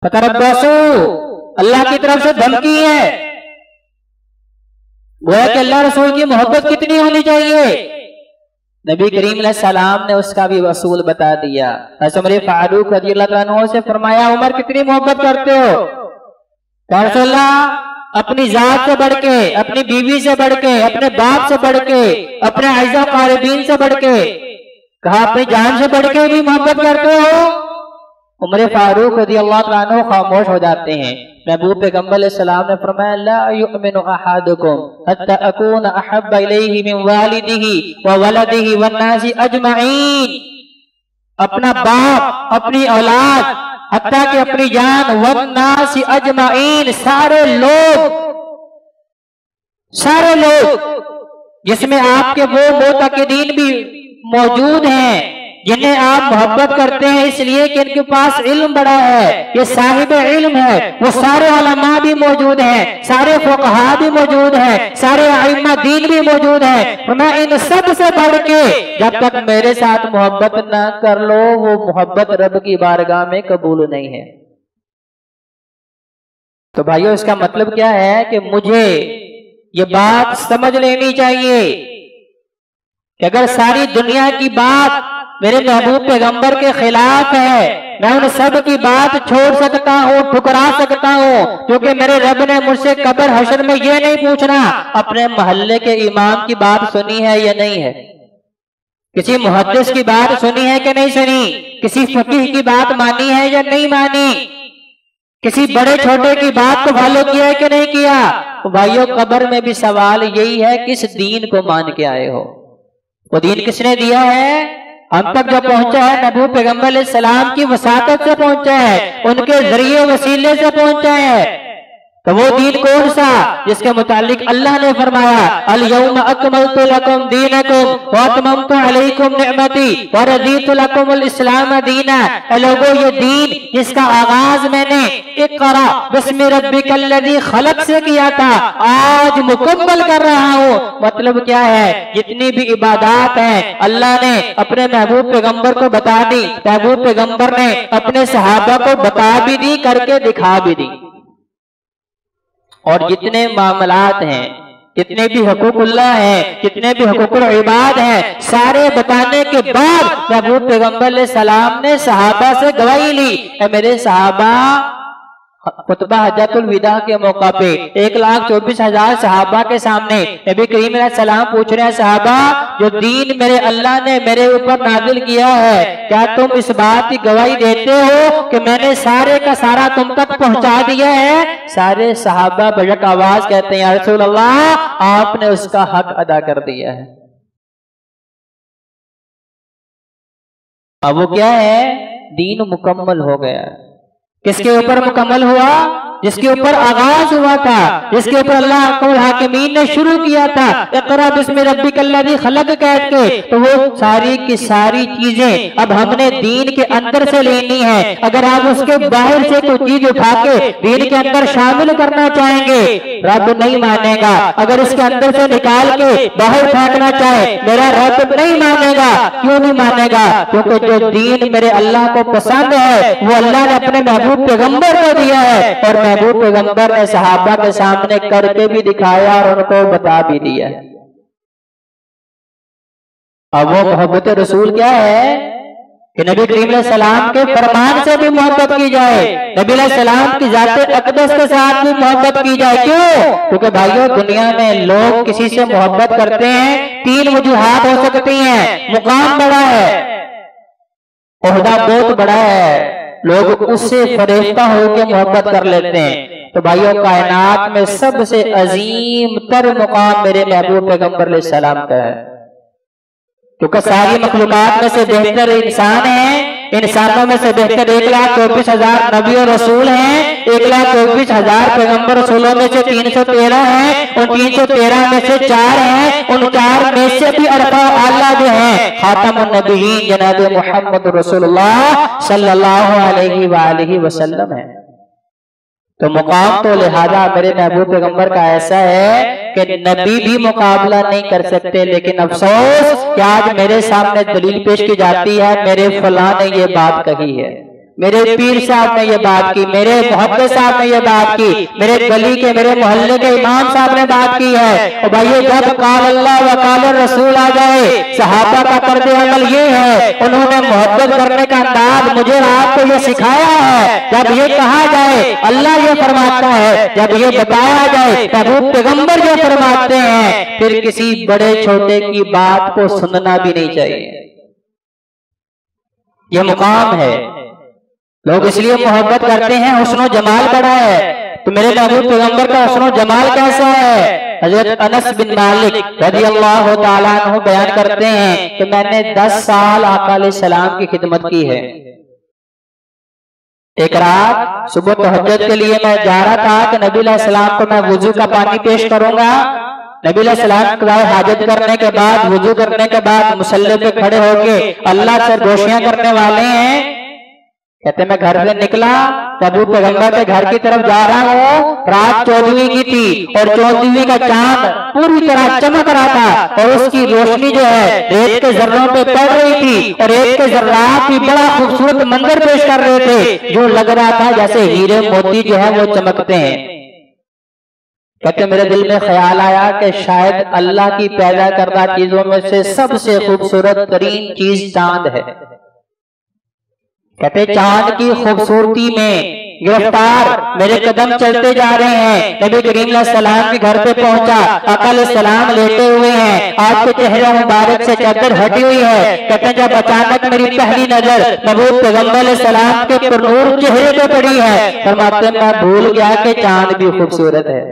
फतरब्बसू, अल्लाह की तरफ से धमकी है। गोया कि अल्लाह रसूल की मोहब्बत कितनी होनी चाहिए। नबी करीम सलाम ने उसका भी वसूल बता दिया। उमर फारूक रज़ियल्लाहु अन्हु से फरमाया, उमर कितनी मोहब्बत करते हो? या रसूलल्लाह, अपनी जात से बढ़ के, अपनी बीवी से बढ़ के, अपने बाप से बढ़ के, अपने आइज़ा क़ारिबीन से बढ़ के, कहा अपनी जान से बढ़ के भी मोहब्बत करते हो? उमर फारूक रज़ियल्लाहु अन्हु खामोश हो जाते हैं। महबूब पैगंबर सलाम ने फरमाया, ला युमिनु अहादुकुम हत्ता अकूना अहब्बा इलैहि मिन वालिदिही व वलदिही वन नासी अजमईन। अपना बाप, अपनी औलाद, हत्ता कि अपनी जान, वन नासी अजमईन, सारे लोग जिसमें आपके वो मोतक़िदीन भी मौजूद हैं जिन्हें आप मोहब्बत करते हैं इसलिए कि इनके पास इल्म बड़ा है, ये साहिब इल्म है। वो सारे उलमा भी मौजूद हैं, सारे फुक़हा भी मौजूद हैं, सारे आइम्मा दीन भी मौजूद हैं। मैं इन सब से बढ़ के जब तक मेरे साथ मोहब्बत ना कर लो, वो मोहब्बत रब की बारगाह में कबूल नहीं है। तो भाइयों, इसका मतलब क्या है कि मुझे ये बात समझ लेनी चाहिए कि अगर सारी दुनिया की बात मेरे महबूब पैगंबर के खिलाफ है, मैं उन सब की बात छोड़ सकता हूँ, ठुकरा सकता हूँ, क्योंकि मेरे रब ने मुझसे कब्र हश्र में ये नहीं पूछना अपने मोहल्ले के इमाम की बात सुनी है या नहीं है, किसी मुहद्दिस की बात सुनी है कि नहीं सुनी, किसी फकीह की बात मानी है या नहीं मानी, किसी बड़े छोटे की बात को फॉलो किया है कि नहीं किया। तो भाइयों, कब्र में भी सवाल यही है, किस दीन को मान के आए हो? वो दीन किसने दिया है? हम तक जो पहुंचा है महबूब पैगंबर सलाम की वसातत से पहुंचा है, उनके जरिए वसीले से पहुंचा है। तो वो दीन कौन सा जिसके मुतालिक अल्लाह ने फरमाया, अल यौम अकमलतु लकुम दीनकुम व अतममतु अलैकुम निअमती व रज़ीतु लकुमुल इस्लाम दीना। ए लोगों, ये दीन जिसका आगाज मैंने इक़रा बिस्मि रब्बिकल लज़ी खलक़ से किया था, आज मुकम्मल कर रहा हूँ। मतलब क्या है? जितनी भी इबादत है अल्लाह ने अपने महबूब पैगंबर को बता दी, महबूब पैगंबर ने अपने सहाबा को बता भी दी, करके दिखा भी दी। और जितने मामलात हैं, जितने भी हुकूकुल्लाह हैं, जितने भी हुकूकुल इबाद हैं, सारे बताने के बाद महबूब पैगंबर सलाम ने सहाबा से गवाही ली। मेरे सहाबा, खुतबा हज्जतुल विदा के मौका पे 1,24,000 सहाबा के सामने नबी करीम सलाम पूछ रहे हैं, सहाबा, जो दीन मेरे अल्लाह ने मेरे ऊपर नाजिल किया है, क्या तुम इस बात की गवाही देते हो कि मैंने सारे का सारा तुम तक पहुंचा दिया है? सारे सहाबा बजट आवाज कहते हैं, या रसूल अल्लाह, आपने उसका हक अदा कर दिया है। अब वो क्या है? दीन मुकम्मल हो गया। किसके ऊपर मुकम्मल हुआ? जिसके ऊपर आगाज हुआ था, जिसके ऊपर अल्लाह अहकमुल हाकिमीन ने शुरू किया था, इक़रा बिस्मि रब्बिकल लज़ी खलक़ कह के। तो वो सारी की सारी चीजें अब हमने दीन के अंदर से लेनी है। अगर आप उसके बाहर से कोई चीज उठा के दीन के अंदर शामिल करना चाहेंगे, रब नहीं मानेगा। अगर इसके अंदर से निकाल के बाहर फेंकना चाहे, मेरा रब नहीं मानेगा। क्यों नहीं मानेगा? क्योंकि जो दीन मेरे अल्लाह को पसंद है वो अल्लाह ने अपने महबूब पैगंबर को दिया है, और महबूब पैगंबर ने सहाबा के सामने करके भी दिखाया और उनको बता भी दिया। अब वो मोहब्बत रसूल क्या है कि नबी करीम सलाम के फरमान से भी मोहब्बत की जाए, नबी सलाम की जाते अक़दस के साथ भी मोहब्बत की जाए। क्यों? क्योंकि भाइयों, दुनिया में लोग किसी से मोहब्बत करते हैं, 3 वजूहात हो सकती हैं। मुकाम बड़ा है, ओहदा बहुत बड़ा है, लोग उससे फरेफ्ता होकर मोहब्बत कर लेते हैं। तो भाइयों, कायनात में सबसे अजीम तर मुकाम मेरे महबूब पैगंबर सलाम का है, क्योंकि सारी मखलूकात में से बेहतर इंसान है। इंसानों में से बेहतर 1,24,000 नबी और रसूल हैं। 1,24,000 पैगंबर रसूलों में से 313 हैं, उन 313 में से 4 हैं, उन 4 में से भी अरफा आला जो है खातमुन नबीयीन जनाब मोहम्मद रसूलुल्लाह सल्लल्लाहु अलैहि वसल्लम है। तो मुकाम तो लिहाजा मेरे महबूब पैगंबर का ऐसा है कि नबी भी मुकाबला नहीं कर सकते। लेकिन अफसोस कि आज मेरे सामने दलील पेश की जाती है, मेरे फलां ने ये बात कही है, मेरे पीर साहब ने ये बात की, मेरे मोहब्बत साहब ने ये बात की, मेरे गली के मेरे मोहल्ले के इमाम साहब ने बात की है। और भाइयों जब काल अल्लाह व काल रसूल आ जाए, सहाबा का पर्दे अमल ये है, उन्होंने मोहब्बत करने का अंदाज मुझे आपको ये सिखाया है। जब ये कहा जाए अल्लाह ये फरमाता है, जब ये बताया जाए महबूब पैगंबर ये फरमाते हैं, फिर किसी बड़े छोटे की बात को सुनना भी नहीं चाहिए। ये मुकाम है, लोग इसलिए मोहब्बत करते हैं, हुस्नो जमाल बड़ा है। तो मेरे महबूब पैगंबर का हुस्नो जमाल कैसा है? हजरत अनस बिन मालिक रज़ियल्लाहु ताला अन्हु बयान करते हैं कि मैंने 10 साल आका अलैहिस्सलाम की खिदमत की है। एक रात सुबह तहज्जुद के लिए मैं जा रहा था कि नबी अलैहिस्सलाम को मैं वुजू का पानी पेश करूंगा। नबी अलैहिस्सलाम का हाजत करने के बाद, वुजू करने के बाद मुसल्ले पे खड़े होके अल्लाह से गोशियां करने वाले हैं। कहते मैं घर से निकला, महबूब पैगंबर के घर की तरफ जा रहा हूँ। रात 14वीं की थी और 14वीं का चांद पूरी तरह चमक रहा था और उसकी रोशनी जो है रेत के जर्रों पे पड़ रही थी और रेत के जर्रात भी बड़ा खूबसूरत मंजर पेश कर रहे थे, जो लग रहा था जैसे हीरे मोती जो है वो चमकते हैं। कहते मेरे दिल में ख्याल आया कि शायद अल्लाह की पैदा करदा चीजों में से सबसे खूबसूरत तरीन चीज चांद है। कहते चांद की खूबसूरती में गिरफ्तार मेरे कदम चलते जा रहे हैं। नबी करीम सलाम के घर पे पहुंचा, आका सलाम लेटे हुए हैं, आपके चेहरे मुबारक से चादर हटी हुई है। कहते जब अचानक मेरी पहली नजर महबूब पैगंबर सलाम के पुरनूर चेहरे पे पड़ी है, फरमाते मैं भूल गया कि चांद भी खूबसूरत है।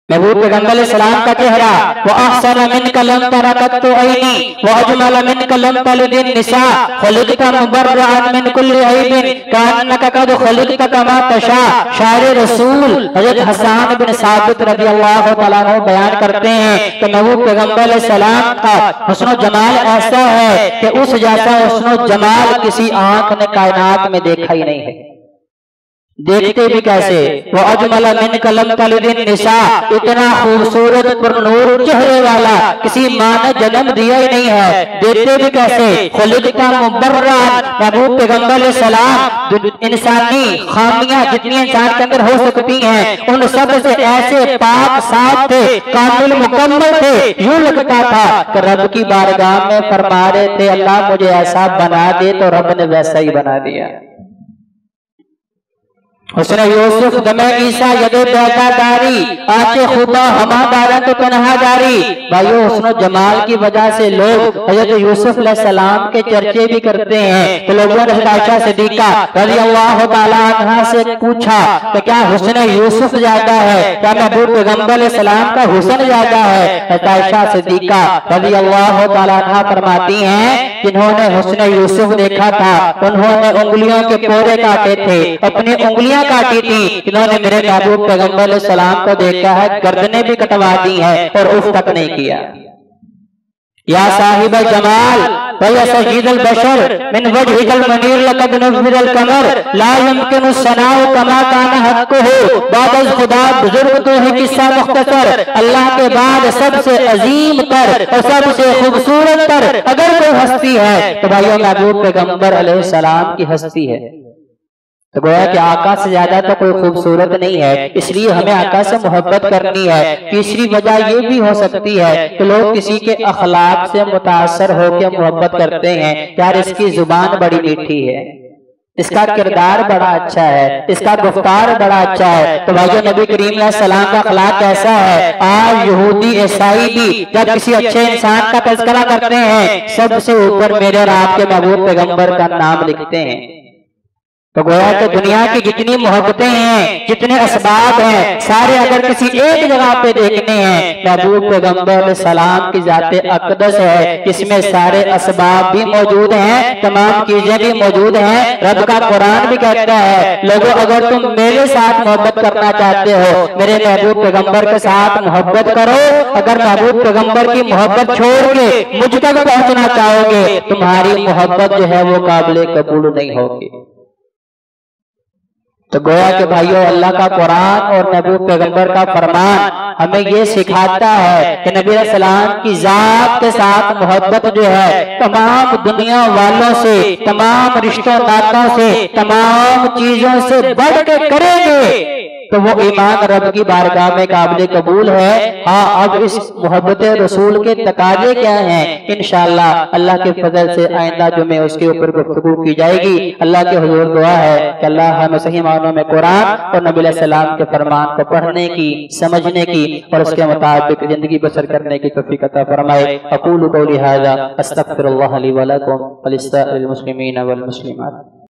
महबूब पैगंबर सलाम का चेहरा वो अहसन मिन कलम तरकत ऐनी व अजमल मिन कलम तलदिन निसा खलिक़ता मुबर्रअन मिन कुल्ली ऐबिन कान्नका कद खलिक़ता कमा तशा। शायर रसूल हजरत हसन बिन साबित रज़ियल्लाहु तआला अन्हु बयान करते हैं कि महबूब पैगंबर सलाम का हुस्न जमाल ऐसा है कि उस जैसा हुस्न जमाल किसी आंख ने कायनात में देखा ही नहीं है। देखते भी कैसे? वो अजमल मिन कलम तलदिन निसा, इतना खूबसूरत पुरनूर चेहरे वाला किसी मां ने जन्म दिया ही नहीं है। देखते भी कैसे? खुलिक़ता मुबर्रअन, महबूब पैगंबर सलाम इंसानी खामियां जितनी इंसान के अंदर हो सकती हैं उन सब से ऐसे पाक साफ थे, कामिल मुकम्मल थे। यूं लगता था कि रब की बारगाह में फरमा रहे थे अल्लाह मुझे ऐसा बना दे, तो रब ने वैसा ही बना दिया। हुस्न यूसुफ दमे ईसा यदे बेदादारी आचे खुदा हमादारा तो तनहा जारी। भाइयों हुस्न जमाल की वजह से लोग हजरत यूसुफ अलैहिस्सलाम के चर्चे भी करते हैं। तो लोगों ने आयशा सिद्दीका रज़ियल्लाहु ताला अन्हा से पूछा कि क्या हुस्न यूसुफ ज्यादा है, क्या महबूब पैगंबर अलैहिस्सलाम का हुस्न ज्यादा है? आयशा सिद्दीका रज़ियल्लाहु ताला अन्हा फरमाती हैं जिन्होंने हुस्न यूसुफ देखा था उन्होंने उंगलियों के पोरे काटे थे, अपनी उंगलियां काटी थी। इन्होंने मेरे महबूब पैगंबर सलाम को देखा है, गर्दनें भी कटवा दी है और उफ तक नहीं किया। या साहिब जमाल या सय्यिदुल बशर मिन वजहिल मनीर लक़द नज़रल कमर ला यमकिनु सनाउ कमा काना हक़्क़ुहु बादल खुदा बुजुर्ग तो है किस्सा मुख्तसर। अल्लाह के बाद सबसे अजीम तर और सबसे खूबसूरत तर अगर कोई हस्ती है तो भाइयों महबूब पैगंबर अलैहिस्सलाम की हस्ती है। तो गोया कि आका से ज्यादा तो कोई खूबसूरत नहीं है, इसलिए हमें आका से मोहब्बत करनी है। तीसरी वजह ये भी हो सकती है कि लोग किसी के अखलाक से मुतासर होकर मोहब्बत करते हैं। यार इसकी जुबान बड़ी मीठी है, इसका किरदार बड़ा अच्छा है, इसका गुफ्तार बड़ा अच्छा है। तो भाइयों नबी करीम सलाम का अखलाक कैसा है? आज यहूदी ईसाई भी जब किसी अच्छे इंसान का तज़किरा करते हैं सबसे ऊपर मेरे और आपके महबूब पैगंबर का नाम लिखते हैं। तो गोया कि दुनिया की जितनी मोहब्बतें हैं, जितने असबाब हैं, सारे अगर किसी एक जगह पे देखने हैं महबूब पैगंबर सलाम की जाते अक़दस है, इसमें सारे असबाब भी मौजूद हैं, तमाम चीजें भी मौजूद हैं। रब का कुरान भी कहता है लोगों अगर तुम मेरे साथ मोहब्बत करना चाहते हो मेरे महबूब पैगंबर के साथ मोहब्बत करो। अगर महबूब पैगंबर की मोहब्बत छोड़ के मुझ तक पहुंचना चाहोगे तुम्हारी मोहब्बत जो है वो काबिल कबूल नहीं होगी। तो गोया के भाइयों, अल्लाह का कुरान और नबी पैगंबर का फरमान हमें ये सिखाता है कि नबी सलाम की जात के साथ मोहब्बत जो है तमाम दुनिया वालों से, तमाम रिश्तों नातों से, तमाम चीजों से बढ़ के करेंगे तो वो ईमान रब की बारगाह में काबिल कबूल है। हाँ, अब इस मोहब्बत रसूल के तकाजे क्या हैं, इंशाअल्लाह अल्लाह के फजल से आइंदा जो में उसके ऊपर गुफ्तगू की जाएगी। अल्लाह के हुजूर दुआ है कि अल्लाह हमें सही मानों में कुरान और नबी सलाम के फरमान को पढ़ने की, समझने की और उसके मुताबिक जिंदगी बसर करने की तौफीक अता फरमाए। अक़ूलु क़ौली हाज़ा अस्तग़फ़िरुल्लाह ली व लकुम व लिस्साइरिल मुस्लिमीन वल मुस्लिमात।